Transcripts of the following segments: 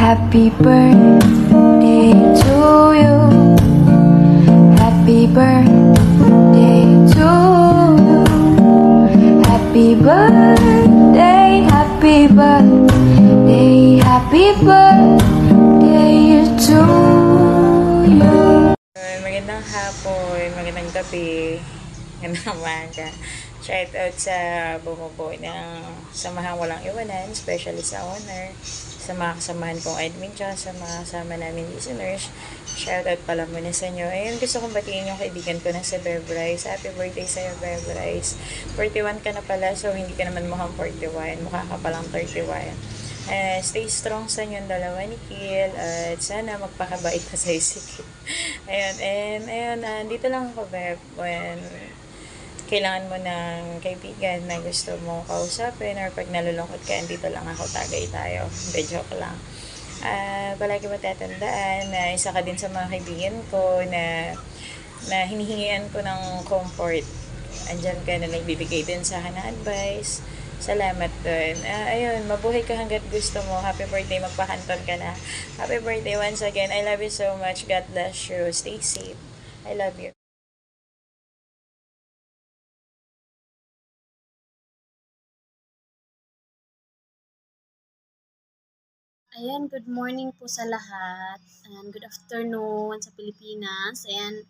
Happy birthday to you. Happy birthday to you. Happy birthday, happy birthday, happy birthday to you. Magandang hapon, magandang gabi, magandang umaga. Shout out sa bumubuo ng Samahang Walang Iwanan, especially sa owner, sa mga kasamahan kong admin, tsaka sa mga kasama namin listeners. Shout out pala muna sa inyo. Ayun, gusto kong batiin yung kaibigan ko na si Bebryce. Happy birthday sa'yo, Bebryce. 41 ka na pala, so hindi ka naman mukhang 41. Mukha ka palang 31. Stay strong sa inyong dalawa ni Kiel, at sana magpakabait pa sa isip. Ayun, dito lang ako, Beb, when kailangan mo ng kaibigan na gusto mo kausapin, or pag nalulungkot ka, dito lang ako, tagay tayo. Hindi, joke lang. Palagi matatandaan na isa ka din sa mga kaibigan ko na hinihingian ko ng comfort. Andyan ka na nagbibigay din sa akin ng advice. Salamat dun. Ayun, mabuhay ka hanggat gusto mo. Happy birthday, magpakanton ka na. Happy birthday once again. I love you so much. God bless you. Stay safe. I love you. Ayan, good morning po sa lahat. And good afternoon sa Pilipinas. Ayan,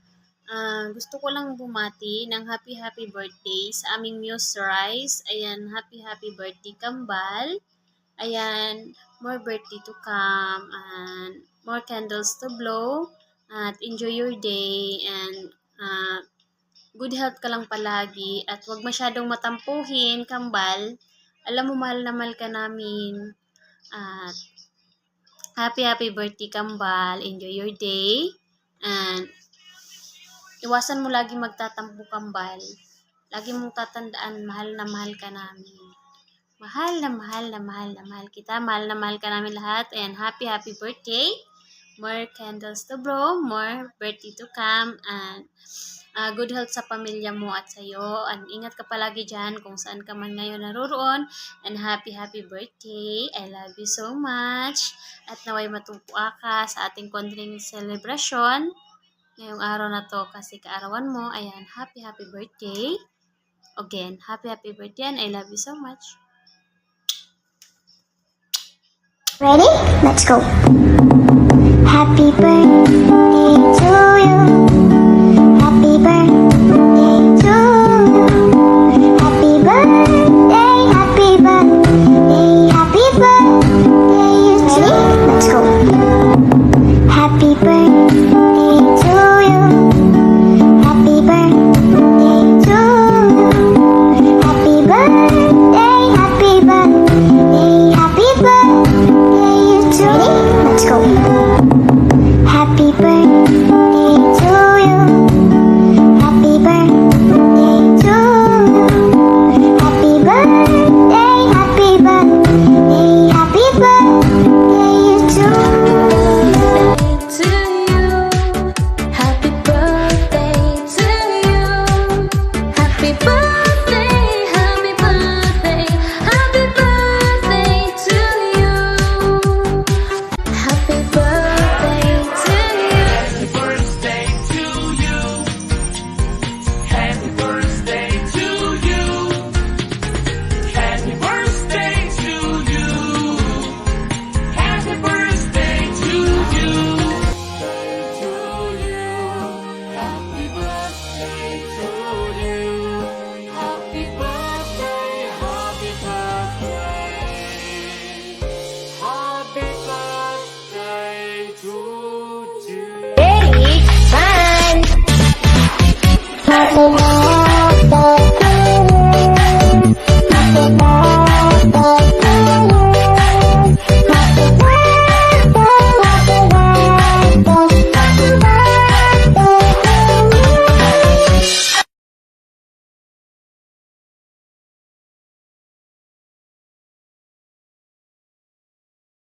gusto ko lang bumati ng happy birthday sa aming Muse Rise. Ayan, happy birthday Kambal. Ayan, more birthday to come and more candles to blow. At enjoy your day and good health ka lang palagi at huwag masyadong matampuhin, Kambal. Alam mo, mahal na mahal ka namin. At happy birthday, Kambal. Enjoy your day. And iwasan mo lagi magtatampo, Kambal. Lagi mong tatandaan, mahal na mahal ka namin. Mahal na mahal kita. Mahal na mahal ka namin lahat. And happy birthday. More candles to blow. More birthday to come. And good health sa pamilya mo at sa'yo. And ingat ka palagi dyan kung saan ka man ngayon naroroon. And happy birthday. I love you so much. At naway matuwa ka sa ating konting celebration ngayong araw na to kasi kaarawan mo. Ayan, happy birthday. Again, happy birthday and I love you so much. Ready? Let's go. Happy birthday to you.